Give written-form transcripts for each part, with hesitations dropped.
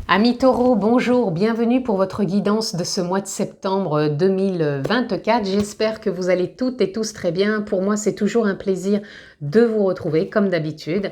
Amis taureaux, bonjour, bienvenue pour votre guidance de ce mois de septembre 2024. J'espère que vous allez toutes et tous très bien. Pour moi, c'est toujours un plaisir de vous retrouver comme d'habitude.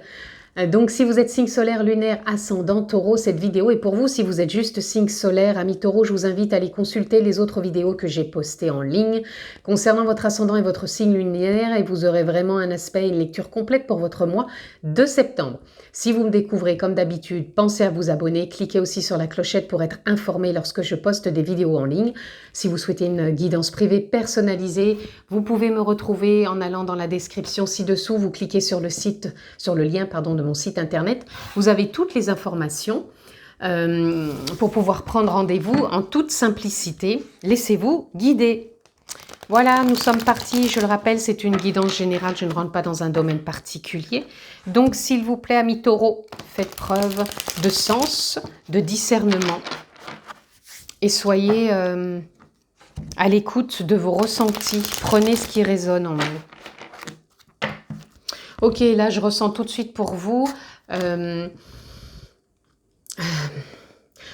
Donc si vous êtes signe solaire, lunaire, ascendant, taureau, cette vidéo est pour vous. Si vous êtes juste signe solaire, amis taureau, je vous invite à aller consulter les autres vidéos que j'ai postées en ligne concernant votre ascendant et votre signe lunaire et vous aurez vraiment un aspect, une lecture complète pour votre mois de septembre. Si vous me découvrez comme d'habitude, pensez à vous abonner, cliquez aussi sur la clochette pour être informé lorsque je poste des vidéos en ligne. Si vous souhaitez une guidance privée personnalisée, vous pouvez me retrouver en allant dans la description ci-dessous, vous cliquez sur le lien de mon site internet. Vous avez toutes les informations pour pouvoir prendre rendez-vous en toute simplicité. Laissez-vous guider. Voilà, nous sommes partis. Je le rappelle, c'est une guidance générale. Je ne rentre pas dans un domaine particulier. Donc, s'il vous plaît, amis taureaux, faites preuve de sens, de discernement et soyez à l'écoute de vos ressentis. Prenez ce qui résonne en vous. Ok, là, je ressens tout de suite pour vous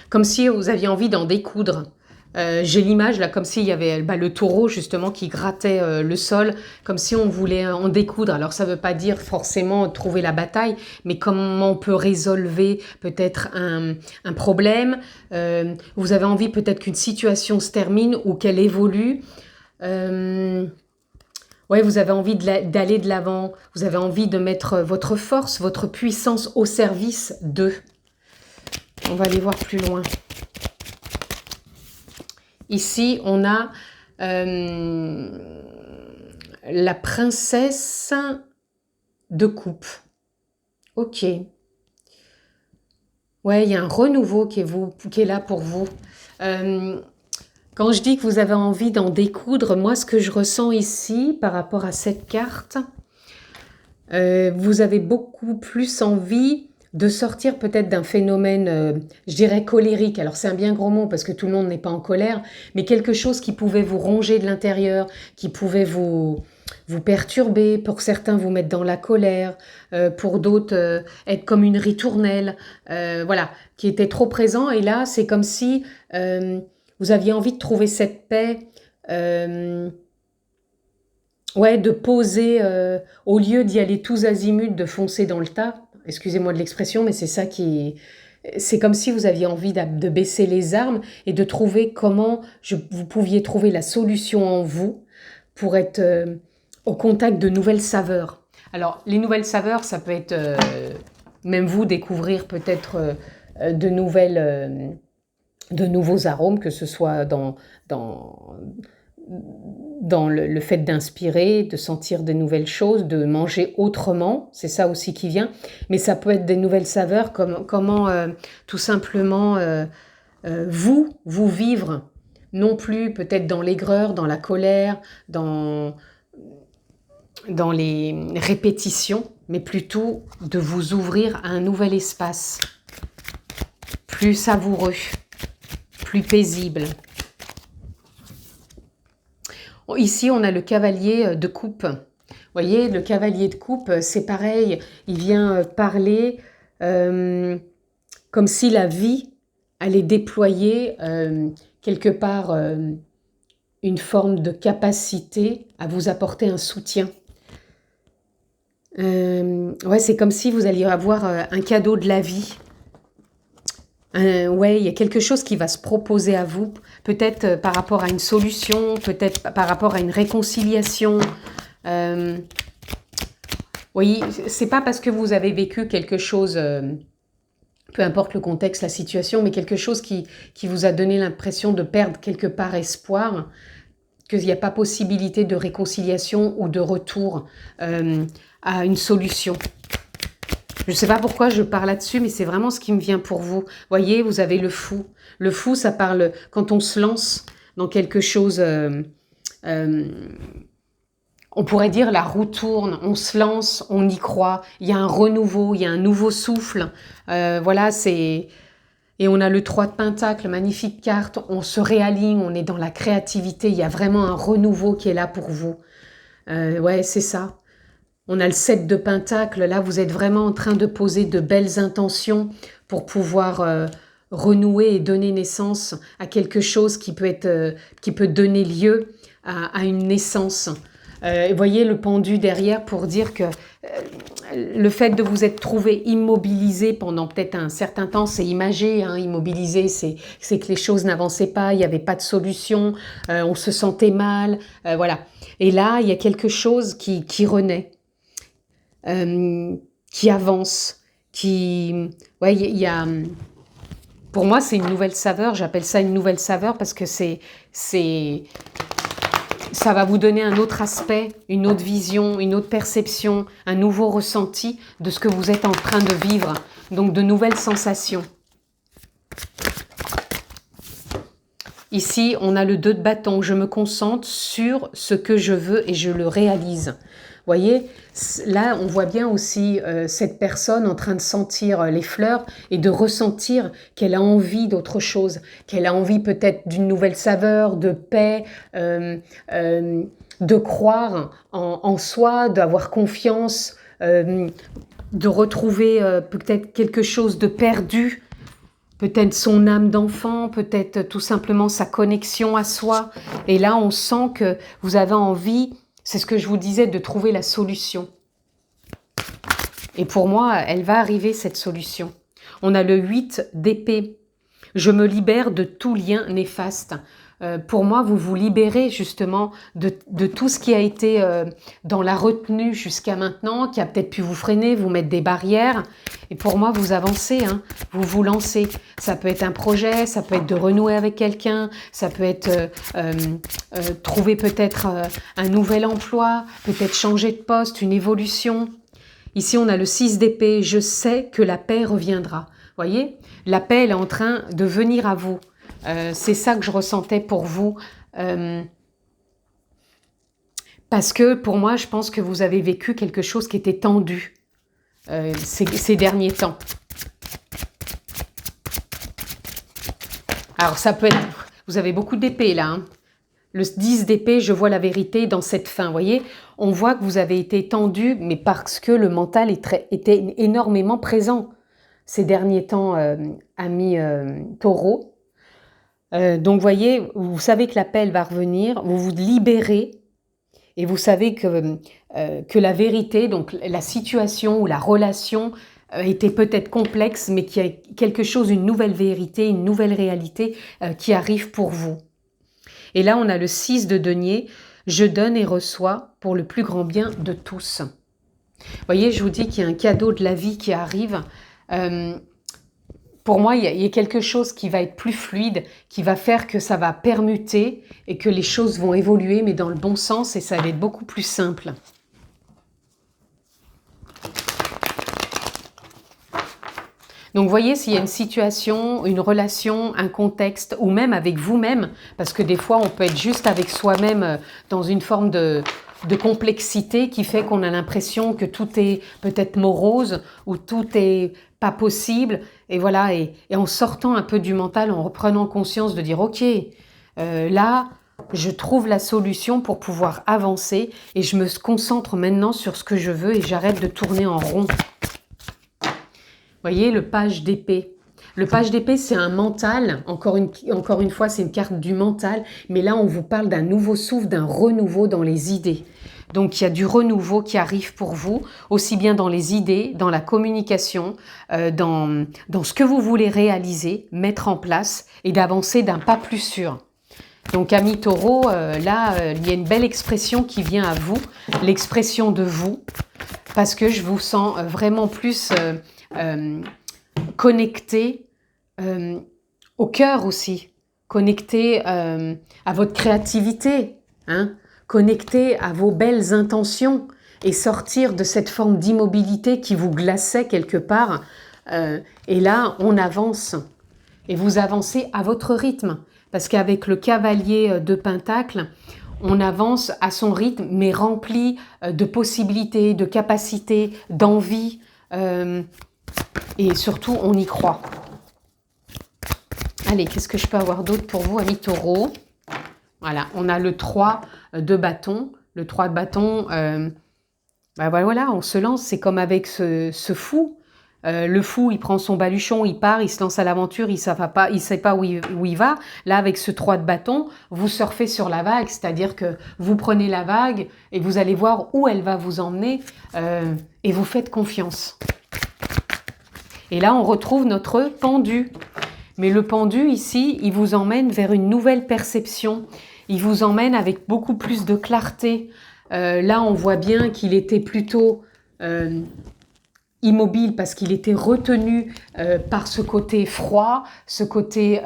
comme si vous aviez envie d'en découdre. J'ai l'image là comme s'il y avait le taureau justement qui grattait le sol, comme si on voulait en découdre. Alors ça ne veut pas dire forcément trouver la bataille, mais comment on peut résolver peut-être un problème. Vous avez envie peut-être qu'une situation se termine ou qu'elle évolue. Ouais, vous avez envie d'aller de l'avant, vous avez envie de mettre votre force, votre puissance au service d'eux. On va aller voir plus loin. Ici, on a la princesse de coupe. Ok. Ouais, il y a un renouveau qui est là pour vous. Quand je dis que vous avez envie d'en découdre, moi, ce que je ressens ici, par rapport à cette carte, vous avez beaucoup plus envie de sortir peut-être d'un phénomène, je dirais colérique. Alors c'est un bien gros mot parce que tout le monde n'est pas en colère, mais quelque chose qui pouvait vous ronger de l'intérieur, qui pouvait vous perturber, pour certains vous mettre dans la colère, pour d'autres être comme une ritournelle, voilà, qui était trop présent. Et là, c'est comme si vous aviez envie de trouver cette paix, ouais, de poser, au lieu d'y aller tous azimuts, de foncer dans le tas. Excusez-moi de l'expression, mais c'est ça qui... C'est comme si vous aviez envie de baisser les armes et de trouver comment vous pouviez trouver la solution en vous pour être au contact de nouvelles saveurs. Alors, les nouvelles saveurs, ça peut être, même vous, découvrir peut-être de nouveaux arômes, que ce soit dans le fait d'inspirer, de sentir des nouvelles choses, de manger autrement, c'est ça aussi qui vient. Mais ça peut être des nouvelles saveurs, comment tout simplement vous vivre, non plus peut-être dans l'aigreur, dans la colère, dans les répétitions, mais plutôt de vous ouvrir à un nouvel espace, plus savoureux, plus paisible. Ici, on a le cavalier de coupe. Vous voyez, le cavalier de coupe, c'est pareil. Il vient parler comme si la vie allait déployer quelque part une forme de capacité à vous apporter un soutien. Ouais, c'est comme si vous alliez avoir un cadeau de la vie. Ouais, il y a quelque chose qui va se proposer à vous, peut-être par rapport à une solution, peut-être par rapport à une réconciliation. Oui, c'est pas parce que vous avez vécu quelque chose, peu importe le contexte, la situation, mais quelque chose qui vous a donné l'impression de perdre quelque part espoir, qu'il n'y a pas possibilité de réconciliation ou de retour à une solution. Je ne sais pas pourquoi je parle là-dessus, mais c'est vraiment ce qui me vient pour vous. Voyez, vous avez le fou. Le fou, ça parle quand on se lance dans quelque chose, on pourrait dire la roue tourne, on se lance, on y croit, il y a un renouveau, il y a un nouveau souffle. Voilà, c'est... Et on a le 3 de Pentacle, magnifique carte, on se réaligne, on est dans la créativité, il y a vraiment un renouveau qui est là pour vous. Ouais, c'est ça. On a le 7 de Pentacle, là vous êtes vraiment en train de poser de belles intentions pour pouvoir renouer et donner naissance à quelque chose qui peut donner lieu à une naissance. Vous voyez le pendu derrière pour dire que le fait de vous être trouvé immobilisé pendant peut-être un certain temps, c'est imagé, hein, immobilisé, c'est que les choses n'avançaient pas, il n'y avait pas de solution, on se sentait mal, voilà. Et là, il y a quelque chose qui renaît, qui avance, ouais, il y a... Pour moi, c'est une nouvelle saveur, j'appelle ça une nouvelle saveur parce que ça va vous donner un autre aspect, une autre vision, une autre perception, un nouveau ressenti de ce que vous êtes en train de vivre. Donc de nouvelles sensations. Ici, on a le 2 de bâton. Je me concentre sur ce que je veux et je le réalise. Vous voyez, là, on voit bien aussi cette personne en train de sentir les fleurs et de ressentir qu'elle a envie d'autre chose, qu'elle a envie peut-être d'une nouvelle saveur, de paix, de croire en soi, d'avoir confiance, de retrouver peut-être quelque chose de perdu, peut-être son âme d'enfant, peut-être tout simplement sa connexion à soi. Et là, on sent que vous avez envie, c'est ce que je vous disais, de trouver la solution. Et pour moi, elle va arriver, cette solution. On a le 8 d'épée. Je me libère de tout lien néfaste. Pour moi, vous vous libérez justement de tout ce qui a été dans la retenue jusqu'à maintenant, qui a peut-être pu vous freiner, vous mettre des barrières. Et pour moi, vous avancez, hein, vous vous lancez. Ça peut être un projet, ça peut être de renouer avec quelqu'un, ça peut être trouver peut-être un nouvel emploi, peut-être changer de poste, une évolution. Ici, on a le 6 d'épée. Je sais que la paix reviendra. Voyez, la paix, elle est en train de venir à vous. C'est ça que je ressentais pour vous. Parce que pour moi, je pense que vous avez vécu quelque chose qui était tendu ces derniers temps. Alors ça peut être... Vous avez beaucoup d'épées là. Hein. Le 10 d'épée, je vois la vérité dans cette fin. Vous voyez, on voit que vous avez été tendu, mais parce que le mental était énormément présent ces derniers temps, amis taureaux. Donc, vous voyez, vous savez que l'appel va revenir, vous vous libérez et vous savez que la vérité, donc la situation ou la relation était peut-être complexe, mais qu'il y a quelque chose, une nouvelle vérité, une nouvelle réalité qui arrive pour vous. Et là, on a le 6 de denier. Je donne et reçois pour le plus grand bien de tous. Vous voyez, je vous dis qu'il y a un cadeau de la vie qui arrive. Pour moi, il y a quelque chose qui va être plus fluide, qui va faire que ça va permuter et que les choses vont évoluer, mais dans le bon sens, et ça va être beaucoup plus simple. Donc, vous voyez, s'il y a une situation, une relation, un contexte, ou même avec vous-même, parce que des fois, on peut être juste avec soi-même dans une forme de complexité qui fait qu'on a l'impression que tout est peut-être morose ou tout est pas possible. Et voilà, et en sortant un peu du mental, en reprenant conscience de dire « Ok, là, je trouve la solution pour pouvoir avancer et je me concentre maintenant sur ce que je veux et j'arrête de tourner en rond. » Vous voyez, le page d'épée. Le page d'épée, c'est un mental. Encore une fois, c'est une carte du mental. Mais là, on vous parle d'un nouveau souffle, d'un renouveau dans les idées. Donc, il y a du renouveau qui arrive pour vous, aussi bien dans les idées, dans la communication, dans ce que vous voulez réaliser, mettre en place et d'avancer d'un pas plus sûr. Donc, amis taureaux, là, il y a une belle expression qui vient à vous, l'expression de vous, parce que je vous sens vraiment plus... connecté au cœur aussi, connecté à votre créativité, hein, connecté à vos belles intentions et sortir de cette forme d'immobilité qui vous glaçait quelque part. Et là, on avance et vous avancez à votre rythme parce qu'avec le cavalier de Pentacle, on avance à son rythme mais rempli de possibilités, de capacités, d'envie. Et surtout, on y croit. Allez, qu'est-ce que je peux avoir d'autre pour vous, amis taureaux? Voilà, on a le 3 de bâton. Le 3 de bâton, voilà, on se lance. C'est comme avec ce fou. Le fou, il prend son baluchon, il part, il se lance à l'aventure, il ne sait pas où il va. Là, avec ce 3 de bâton, vous surfez sur la vague, c'est-à-dire que vous prenez la vague et vous allez voir où elle va vous emmener et vous faites confiance. Et là, on retrouve notre pendu. Mais le pendu, ici, il vous emmène vers une nouvelle perception. Il vous emmène avec beaucoup plus de clarté. Là, on voit bien qu'il était plutôt immobile parce qu'il était retenu par ce côté froid, ce côté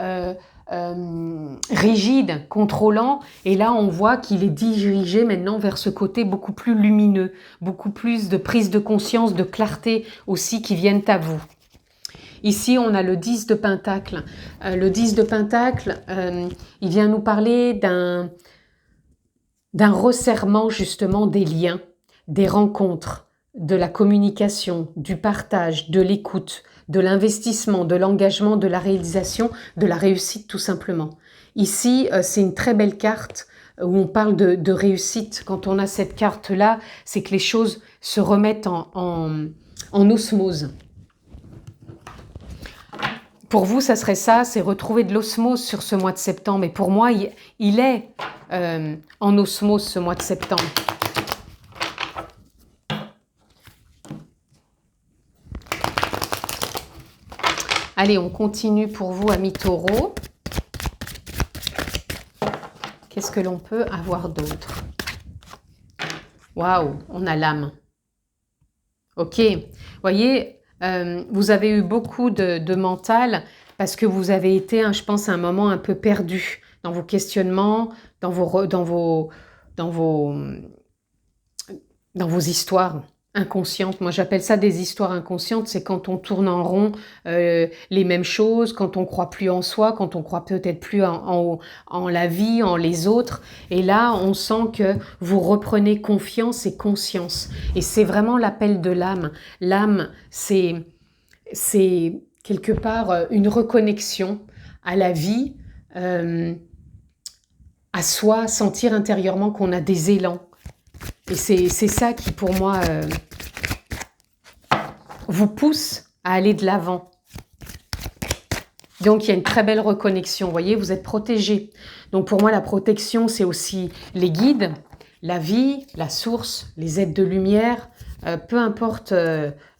rigide, contrôlant. Et là, on voit qu'il est dirigé maintenant vers ce côté beaucoup plus lumineux, beaucoup plus de prise de conscience, de clarté aussi qui viennent à vous. Ici, on a le 10 de Pentacle. Le 10 de Pentacle, il vient nous parler d'un resserrement justement des liens, des rencontres, de la communication, du partage, de l'écoute, de l'investissement, de l'engagement, de la réalisation, de la réussite tout simplement. Ici, c'est une très belle carte où on parle de réussite. Quand on a cette carte-là, c'est que les choses se remettent en osmose. Pour vous, ça serait ça, c'est retrouver de l'osmose sur ce mois de septembre. Et pour moi, il est en osmose ce mois de septembre. Allez, on continue pour vous, amis taureaux. Qu'est-ce que l'on peut avoir d'autre? Waouh, on a l'âme. Ok, voyez, vous avez eu beaucoup de mental parce que vous avez été, je pense, à un moment un peu perdu dans vos questionnements, dans vos histoires inconscientes. Moi, j'appelle ça des histoires inconscientes. C'est quand on tourne en rond les mêmes choses, quand on croit plus en soi, quand on croit peut-être plus en la vie, en les autres. Et là, on sent que vous reprenez confiance et conscience. Et c'est vraiment l'appel de l'âme. L'âme, c'est quelque part une reconnexion à la vie, à soi, sentir intérieurement qu'on a des élans. Et c'est ça qui, pour moi, vous pousse à aller de l'avant. Donc, il y a une très belle reconnexion. Vous voyez, vous êtes protégé. Donc, pour moi, la protection, c'est aussi les guides, la vie, la source, les aides de lumière. Peu importe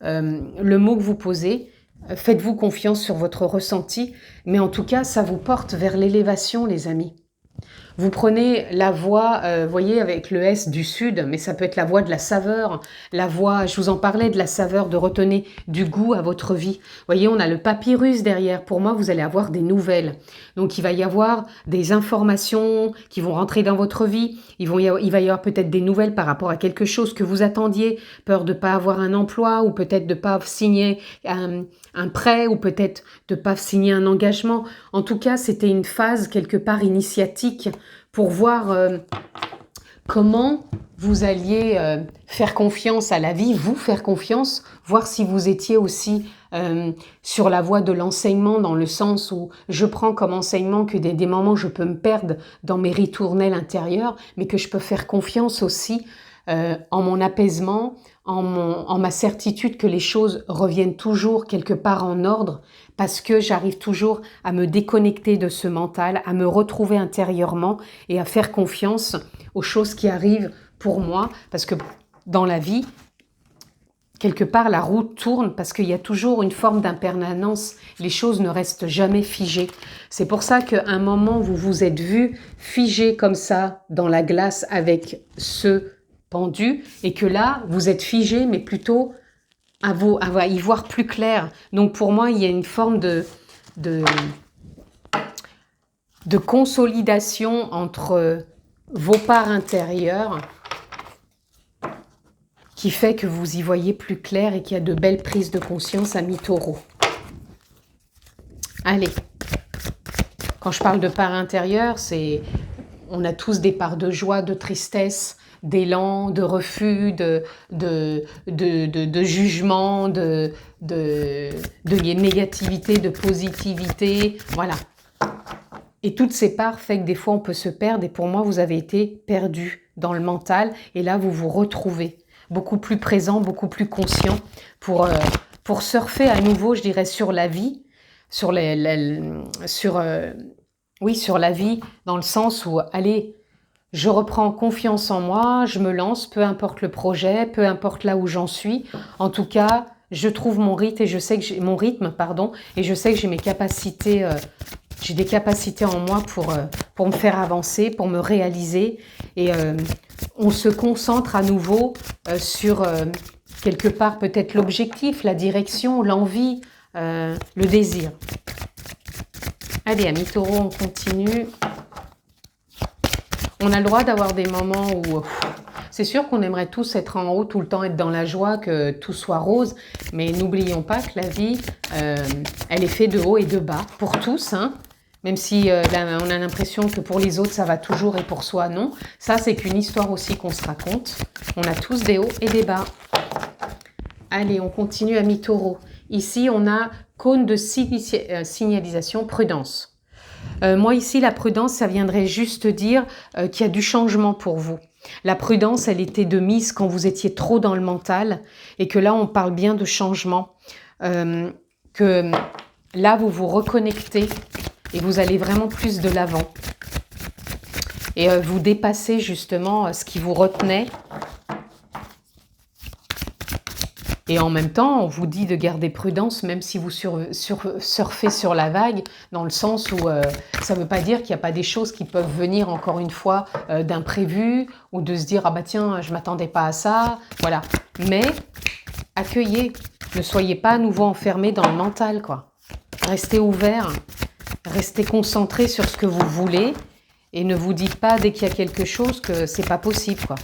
le mot que vous posez, faites-vous confiance sur votre ressenti. Mais en tout cas, ça vous porte vers l'élévation, les amis. Vous prenez la voie, voyez, avec le S du sud, mais ça peut être la voie de la saveur, la voie, je vous en parlais, de la saveur, de redonner du goût à votre vie. Voyez, on a le papyrus derrière. Pour moi, vous allez avoir des nouvelles. Donc, il va y avoir des informations qui vont rentrer dans votre vie. Il va y avoir peut-être des nouvelles par rapport à quelque chose que vous attendiez. Peur de ne pas avoir un emploi ou peut-être de ne pas signer un prêt ou peut-être de ne pas signer un engagement. En tout cas, c'était une phase quelque part initiatique pour voir comment vous alliez faire confiance à la vie, vous faire confiance, voir si vous étiez aussi sur la voie de l'enseignement, dans le sens où je prends comme enseignement que des moments je peux me perdre dans mes ritournelles intérieures, mais que je peux faire confiance aussi en mon apaisement, en ma certitude que les choses reviennent toujours quelque part en ordre, parce que j'arrive toujours à me déconnecter de ce mental, à me retrouver intérieurement et à faire confiance aux choses qui arrivent pour moi, parce que dans la vie, quelque part, la roue tourne parce qu'il y a toujours une forme d'impermanence. Les choses ne restent jamais figées. C'est pour ça qu'à un moment, vous vous êtes vu figé comme ça dans la glace avec ce pendu et que là, vous êtes figé, mais plutôt à y voir plus clair. Donc pour moi, il y a une forme de consolidation entre vos parts intérieures qui fait que vous y voyez plus clair et qu'il y a de belles prises de conscience, amis taureaux. Allez, quand je parle de part intérieure, on a tous des parts de joie, de tristesse, d'élan, de refus, de jugement, de négativité, de positivité, voilà. Et toutes ces parts fait que des fois on peut se perdre et pour moi vous avez été perdu dans le mental et là vous vous retrouvez beaucoup plus présent, beaucoup plus conscient pour pour surfer à nouveau, je dirais, sur la vie, sur oui, sur la vie, dans le sens où, allez, je reprends confiance en moi, je me lance, peu importe le projet, peu importe là où j'en suis. En tout cas, je trouve mon rythme et je sais que j'ai mon rythme, pardon, et je sais que j'ai mes capacités, j'ai des capacités en moi pour me faire avancer, pour me réaliser. Et on se concentre à nouveau sur quelque part peut-être l'objectif, la direction, l'envie, le désir. Allez, amis taureaux, on continue. On a le droit d'avoir des moments où c'est sûr qu'on aimerait tous être en haut tout le temps, être dans la joie, que tout soit rose, mais n'oublions pas que la vie, elle est faite de haut et de bas pour tous, hein. Même si on a l'impression que pour les autres ça va toujours et pour soi non. Ça c'est qu'une histoire aussi qu'on se raconte. On a tous des hauts et des bas. Allez, on continue, amis taureaux. Ici on a cône de signalisation, prudence. Moi ici, la prudence, ça viendrait juste dire qu'il y a du changement pour vous. La prudence, elle était de mise quand vous étiez trop dans le mental et que là, on parle bien de changement. Que là, vous vous reconnectez et vous allez vraiment plus de l'avant. Et vous dépassez justement ce qui vous retenait. Et en même temps, on vous dit de garder prudence, même si vous surfez sur la vague, dans le sens où ça ne veut pas dire qu'il n'y a pas des choses qui peuvent venir, encore une fois, d'imprévu, ou de se dire « Ah bah tiens, je ne m'attendais pas à ça ». Voilà. Mais accueillez, ne soyez pas à nouveau enfermés dans le mental, quoi. Restez ouverts, restez concentrés sur ce que vous voulez, et ne vous dites pas dès qu'il y a quelque chose que c'est pas possible, quoi.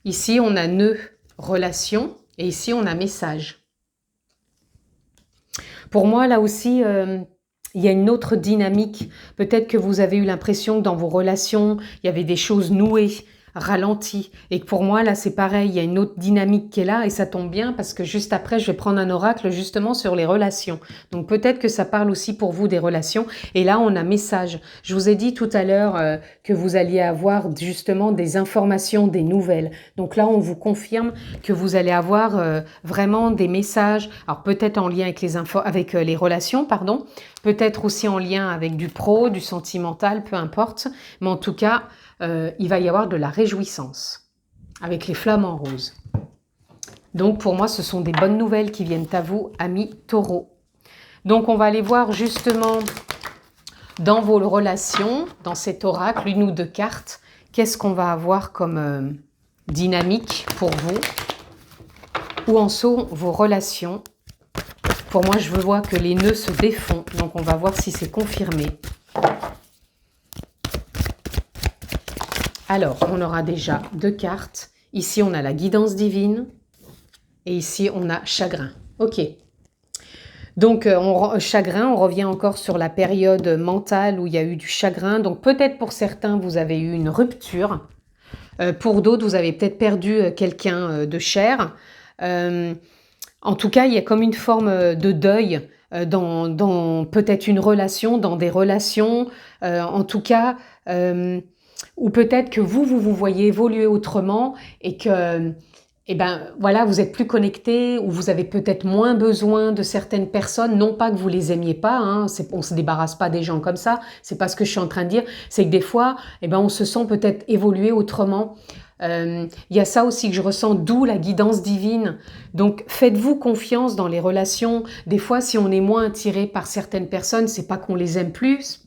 Ici, on a nœud. Relation, et ici on a message. Pour moi là aussi il y a une autre dynamique. Peut-être que vous avez eu l'impression que dans vos relations il y avait des choses nouées, ralenties, et que pour moi là c'est pareil, il y a une autre dynamique qui est là, et ça tombe bien parce que juste après je vais prendre un oracle justement sur les relations. Donc peut-être que ça parle aussi pour vous des relations, et là on a message. Je vous ai dit tout à l'heure que vous alliez avoir justement des informations, des nouvelles. Donc là on vous confirme que vous allez avoir vraiment des messages, alors peut-être en lien avec les relations, pardon, peut-être aussi en lien avec du pro, du sentimental, peu importe, mais en tout cas il va y avoir de la réjouissance avec les flamants roses. Donc pour moi, ce sont des bonnes nouvelles qui viennent à vous, amis taureaux. Donc on va aller voir justement dans vos relations, dans cet oracle, une ou deux cartes, qu'est-ce qu'on va avoir comme dynamique pour vous? Où en sont vos relations? Pour moi, je veux voir que les nœuds se défont, donc on va voir si c'est confirmé. Alors, on aura déjà deux cartes. Ici, on a la guidance divine. Et ici, on a chagrin. Ok. Donc, chagrin, on revient encore sur la période mentale où il y a eu du chagrin. Donc, peut-être pour certains, vous avez eu une rupture. Pour d'autres, vous avez peut-être perdu quelqu'un de cher. En tout cas, il y a comme une forme de deuil dans peut-être une relation, dans des relations. En tout cas... ou peut-être que vous voyez évoluer autrement et que, eh ben, voilà, vous êtes plus connecté ou vous avez peut-être moins besoin de certaines personnes. Non pas que vous les aimiez pas, hein, on ne se débarrasse pas des gens comme ça, c'est pas ce que je suis en train de dire. C'est que des fois, eh ben, on se sent peut-être évoluer autrement. Il y a ça aussi que je ressens, d'où la guidance divine. Donc, faites-vous confiance dans les relations. Des fois, si on est moins attiré par certaines personnes, c'est pas qu'on les aime plus,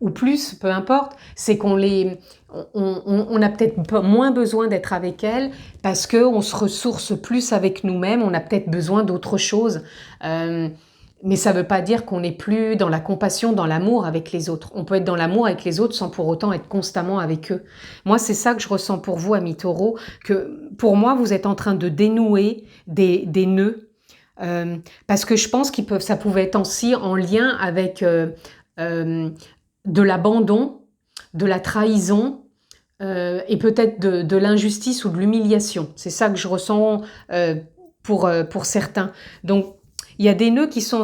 ou plus, peu importe, c'est qu'on on a peut-être moins besoin d'être avec elles parce qu'on se ressource plus avec nous-mêmes, on a peut-être besoin d'autre chose. Mais ça ne veut pas dire qu'on n'est plus dans la compassion, dans l'amour avec les autres. On peut être dans l'amour avec les autres sans pour autant être constamment avec eux. Moi, c'est ça que je ressens pour vous, amis taureaux, que pour moi, vous êtes en train de dénouer des nœuds parce que je pense ça pouvait être aussi en lien avec... de l'abandon, de la trahison et peut-être de l'injustice ou de l'humiliation. C'est ça que je ressens pour certains. Donc, il y a des nœuds qui sont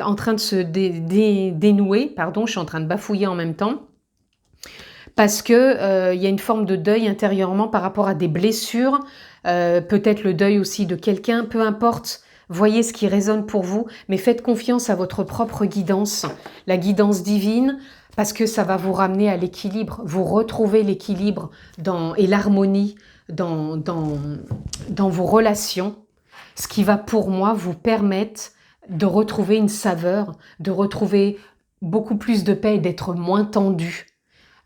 en train de se dénouer. Pardon, je suis en train de bafouiller en même temps. Parce que il y a une forme de deuil intérieurement par rapport à des blessures peut-être le deuil aussi de quelqu'un, peu importe. Voyez ce qui résonne pour vous, mais faites confiance à votre propre guidance, la guidance divine, parce que ça va vous ramener à l'équilibre, vous retrouvez l'équilibre et l'harmonie dans vos relations, ce qui va pour moi vous permettre de retrouver une saveur, de retrouver beaucoup plus de paix et d'être moins tendu.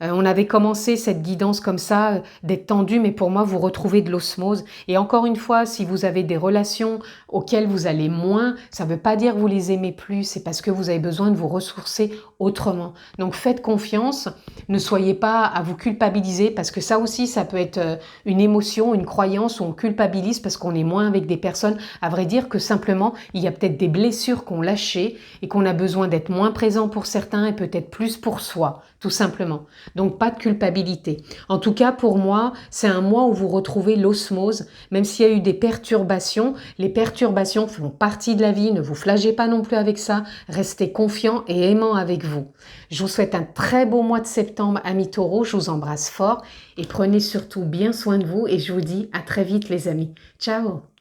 On avait commencé cette guidance comme ça, d'être tendu, mais pour moi, vous retrouvez de l'osmose. Et encore une fois, si vous avez des relations auxquelles vous allez moins, ça ne veut pas dire que vous les aimez plus, c'est parce que vous avez besoin de vous ressourcer autrement. Donc faites confiance, ne soyez pas à vous culpabiliser, parce que ça aussi, ça peut être une émotion, une croyance où on culpabilise parce qu'on est moins avec des personnes. À vrai dire que simplement, il y a peut-être des blessures qu'on lâchait et qu'on a besoin d'être moins présent pour certains et peut-être plus pour soi, tout simplement. Donc pas de culpabilité. En tout cas, pour moi, c'est un mois où vous retrouvez l'osmose, même s'il y a eu des perturbations. Les perturbations font partie de la vie, ne vous flagellez pas non plus avec ça. Restez confiant et aimant avec vous. Je vous souhaite un très beau mois de septembre, amis taureaux. Je vous embrasse fort et prenez surtout bien soin de vous et je vous dis à très vite les amis. Ciao!